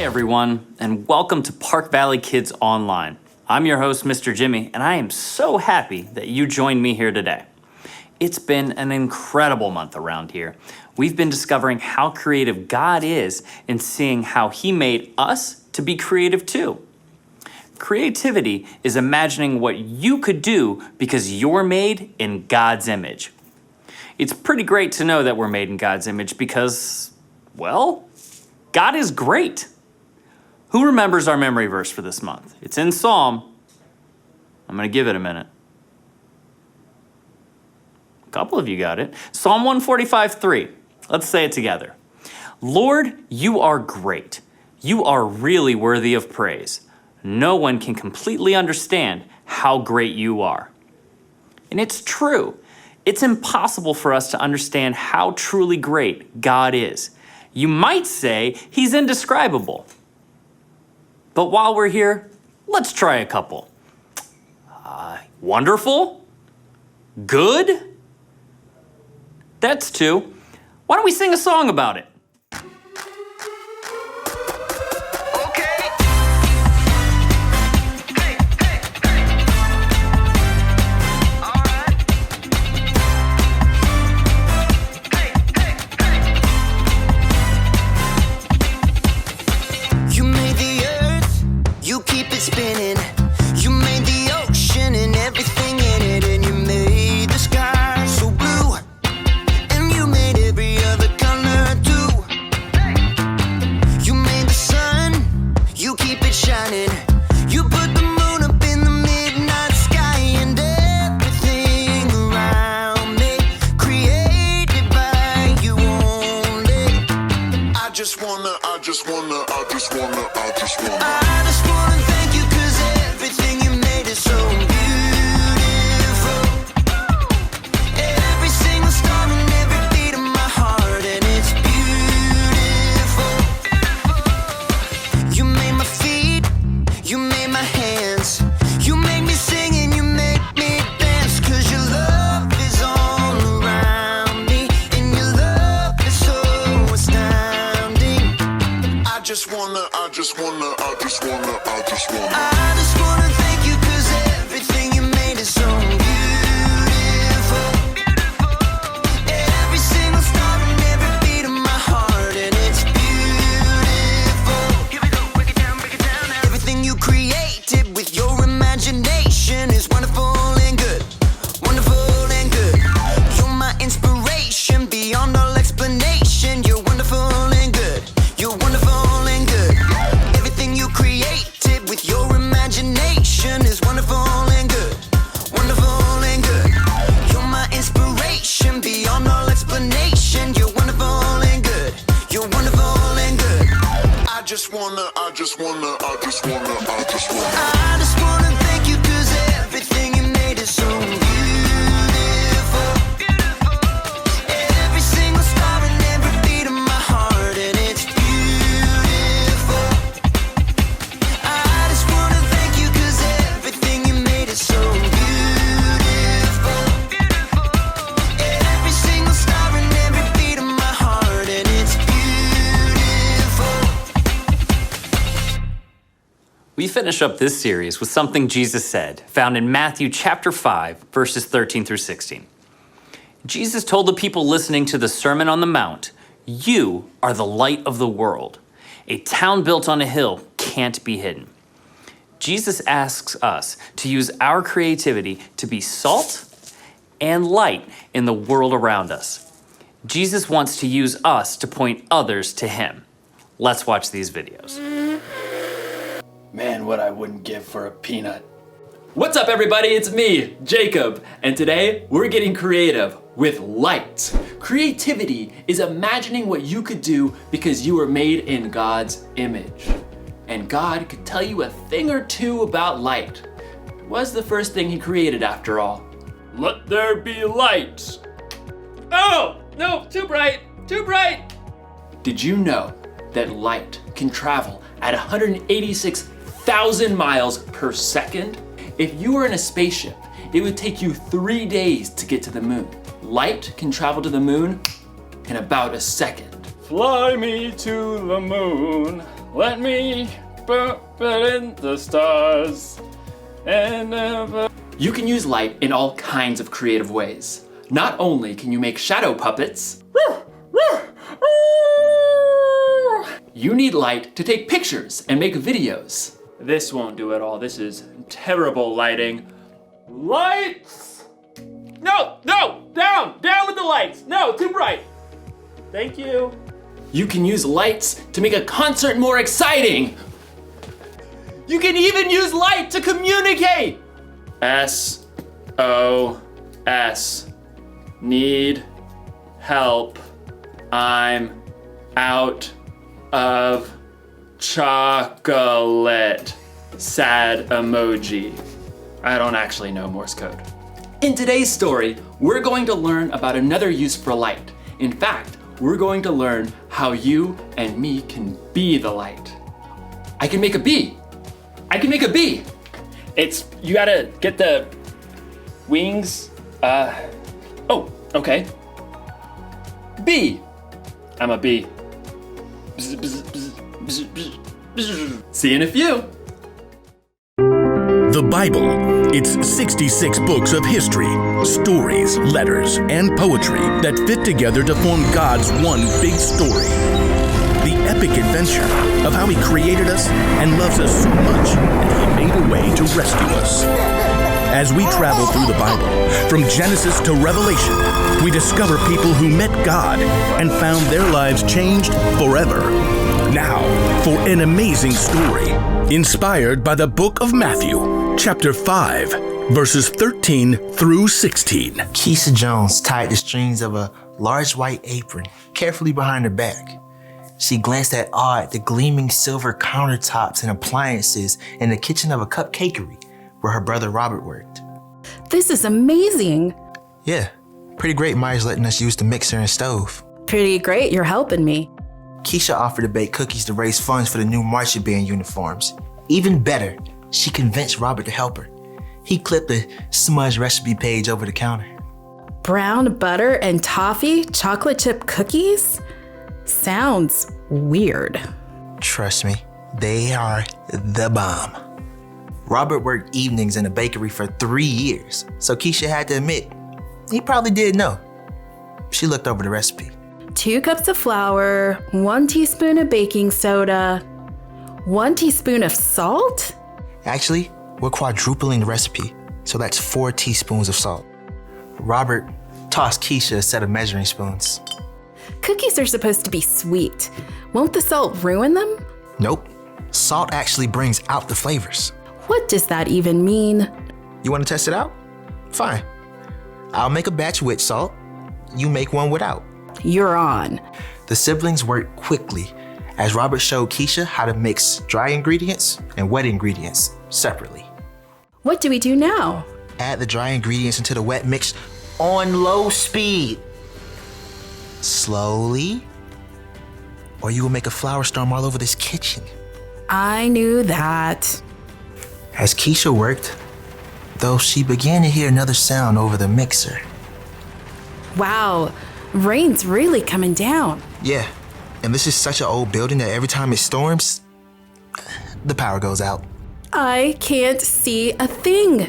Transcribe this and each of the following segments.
everyone, and welcome to Park Valley Kids Online. I'm your host, Mr. Jimmy, and I am so happy that you joined me here today. It's been an incredible month around here. We've been discovering how creative God is and seeing how He made us to be creative too. Creativity is imagining what you could do because you're made in God's image. It's pretty great to know that we're made in God's image because, well, God is great. Who remembers our memory verse for this month? It's in Psalm. I'm going to give it a minute. A couple of you got it. Psalm 145:3. Let's say it together. Lord, you are great. You are really worthy of praise. No one can completely understand how great you are. And it's true. It's impossible for us to understand how truly great God is. You might say He's indescribable. But while we're here, let's try a couple. Wonderful? Good? That's two. Why don't we sing a song about it? Spinning. You made the ocean and everything in it, and you made the sky so blue, and you made every other color too. You made the sun, you keep it shining. You put the moon up in the midnight sky, and everything around me created by you only. I just wanna thank you, 'cause everything you made is so beautiful. Every single star and every beat of my heart, and it's beautiful. You made my feet, you made my hands. You made me sing and you make me dance, 'cause your love is all around me, and your love is so astounding. I just wanna thank you, 'cause everything you made is so beautiful. Every single star and every beat of my heart, and it's beautiful. Here we go, break it down now. Everything you created with your imagination is wonderful and good. Wonderful and good. You're my inspiration beyond all explanation. You're wonderful and good. You're wonderful and good. Everything you created with your imagination is wonderful and good. Wonderful and good. You're my inspiration beyond all explanation. You're wonderful and good. You're wonderful and good. I just wanna thank you, 'cause everything you made is so beautiful. Every single star and every beat of my heart, and it's beautiful. I just wanna thank you, 'cause everything you made is so beautiful. Every single star and every beat of my heart, and it's beautiful. We finish up this series with something Jesus said, found in Matthew chapter 5, verses 13 through 16. Jesus told the people listening to the Sermon on the Mount, "You are the light of the world. A town built on a hill can't be hidden." Jesus asks us to use our creativity to be salt and light in the world around us. Jesus wants to use us to point others to Him. Let's watch these videos. Man, what I wouldn't give for a peanut. What's up, everybody? It's me, Jacob, and today we're getting creative with light. Creativity is imagining what you could do because you were made in God's image. And God could tell you a thing or two about light. It was the first thing He created, after all. Let there be light. Oh, no, too bright, too bright. Did you know that light can travel at 186,000 miles per second? If you were in a spaceship, it would take you 3 days to get to the moon. Light can travel to the moon in about a second. Fly me to the moon. let me put in the stars. You can use light in all kinds of creative ways. Not only can you make shadow puppets, you need light to take pictures and make videos. This won't do it all. This is terrible lighting. Lights! No, down with the lights. No, too bright. Thank you. You can use lights to make a concert more exciting. You can even use light to communicate. SOS. Need help. I'm out of chocolate. Sad emoji. I don't actually know Morse code. In today's story, we're going to learn about another use for light. In fact, we're going to learn how you and me can be the light. I can make a bee. You gotta get the wings. Okay. Bee. I'm a bee. See you in a few. The Bible. It's 66 books of history, stories, letters, and poetry that fit together to form God's one big story. The epic adventure of how He created us and loves us so much that He made a way to rescue us. As we travel through the Bible, from Genesis to Revelation, we discover people who met God and found their lives changed forever. Now, for an amazing story, inspired by the book of Matthew, chapter 5, verses 13 through 16. Keisha Jones tied the strings of a large white apron carefully behind her back. She glanced at awe at the gleaming silver countertops and appliances in the kitchen of a cupcakery where her brother Robert worked. This is amazing. Yeah, pretty great Myers letting us use the mixer and stove. Pretty great, you're helping me. Keisha offered to bake cookies to raise funds for the new marching band uniforms. Even better, she convinced Robert to help her. He clipped the smudge recipe page over the counter. Brown butter and toffee chocolate chip cookies? Sounds weird. Trust me, they are the bomb. Robert worked evenings in a bakery for 3 years, so Keisha had to admit, he probably did know. She looked over the recipe. 2 cups of flour, 1 teaspoon of baking soda, 1 teaspoon of salt? Actually, we're quadrupling the recipe, so that's 4 teaspoons of salt. Robert tossed Keisha a set of measuring spoons. Cookies are supposed to be sweet. Won't the salt ruin them? Nope. Salt actually brings out the flavors. What does that even mean? You want to test it out? Fine. I'll make a batch with salt. You make one without. You're on. The siblings worked quickly as Robert showed Keisha how to mix dry ingredients and wet ingredients separately. What do we do now? Add the dry ingredients into the wet mix on low speed. Slowly, or you will make a flour storm all over this kitchen. I knew that. As Keisha worked, though, she began to hear another sound over the mixer. Wow, rain's really coming down. Yeah, and this is such an old building that every time it storms, the power goes out. I can't see a thing.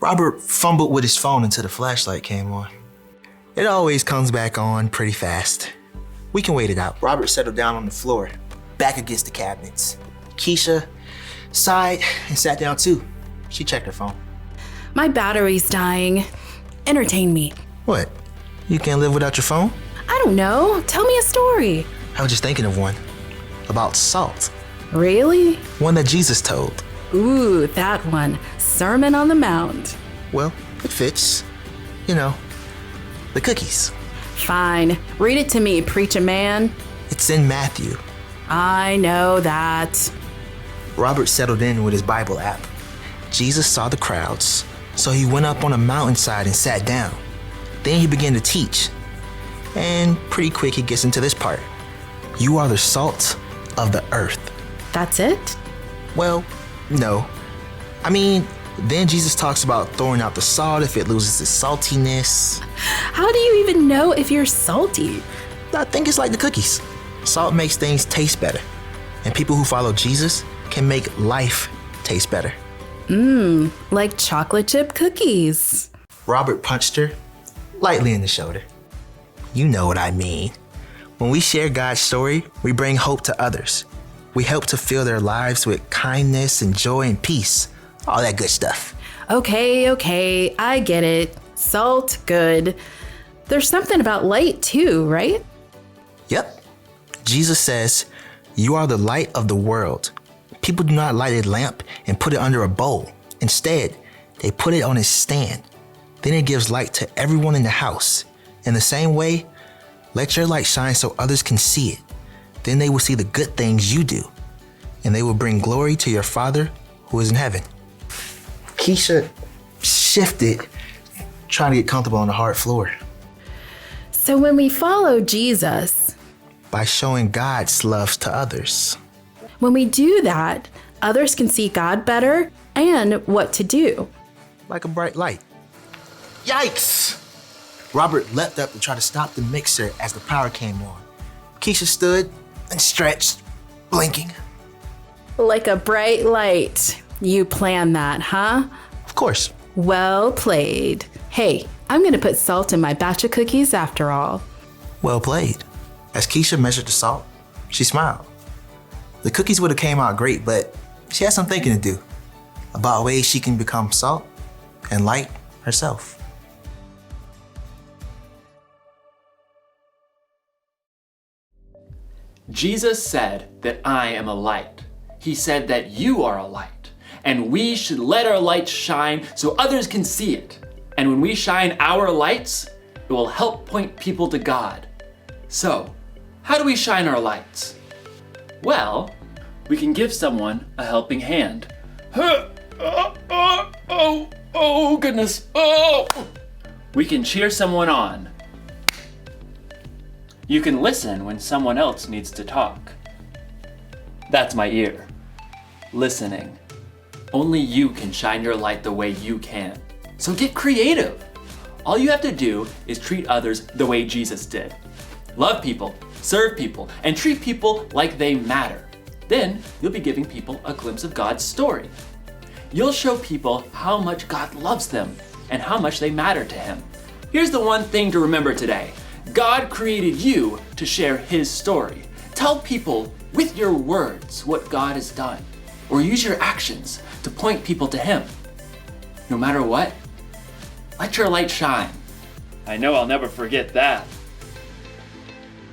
Robert fumbled with his phone until the flashlight came on. It always comes back on pretty fast. We can wait it out. Robert settled down on the floor, back against the cabinets. Keisha sighed and sat down too. She checked her phone. My battery's dying. Entertain me. What? You can't live without your phone? I don't know. Tell me a story. I was just thinking of one. About salt. Really? One that Jesus told. Ooh, that one. Sermon on the Mount. Well, it fits. You know, the cookies. Fine. Read it to me, preacher man. It's in Matthew. I know that. Robert settled in with his Bible app. Jesus saw the crowds, so he went up on a mountainside and sat down. Then he began to teach. And pretty quick he gets into this part. You are the salt of the earth. That's it? Well, no. I mean, then Jesus talks about throwing out the salt if it loses its saltiness. How do you even know if you're salty? I think it's like the cookies. Salt makes things taste better. And people who follow Jesus can make life taste better. Like chocolate chip cookies. Robert punched her lightly in the shoulder. You know what I mean. When we share God's story, we bring hope to others. We help to fill their lives with kindness and joy and peace. All that good stuff. Okay, I get it. Salt, good. There's something about light too, right? Yep. Jesus says, "You are the light of the world." People do not light a lamp and put it under a bowl. Instead, they put it on a stand. Then it gives light to everyone in the house. In the same way, let your light shine so others can see it. Then they will see the good things you do, and they will bring glory to your Father who is in heaven. Keisha shifted, trying to get comfortable on the hard floor. So when we follow Jesus, By showing God's love to others. when we do that, others can see God better and what to do. Like a bright light. Yikes! Robert leapt up to try to stop the mixer as the power came on. Keisha stood and stretched, blinking. Like a bright light. You planned that, huh? Of course. Well played. Hey, I'm gonna put salt in my batch of cookies after all. Well played. As Keisha measured the salt, she smiled. The cookies would have came out great, but she had some thinking to do about ways she can become salt and light herself. Jesus said that I am a light. He said that you are a light, and we should let our light shine so others can see it. And when we shine our lights, it will help point people to God. So, how do we shine our lights? Well, we can give someone a helping hand. Oh, goodness. Oh! We can cheer someone on. You can listen when someone else needs to talk. That's my ear. Listening. Only you can shine your light the way you can. So get creative. All you have to do is treat others the way Jesus did. Love people, serve people, and treat people like they matter. Then you'll be giving people a glimpse of God's story. You'll show people how much God loves them and how much they matter to Him. Here's the one thing to remember today. God created you to share His story. Tell people with your words what God has done, or use your actions to point people to Him. No matter what, let your light shine. I know I'll never forget that.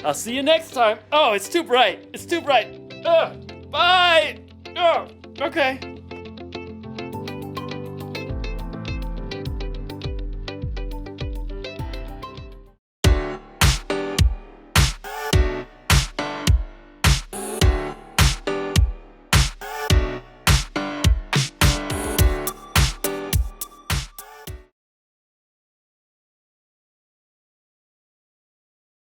I'll see you next time. Oh, it's too bright. It's too bright. Bye. Oh, okay.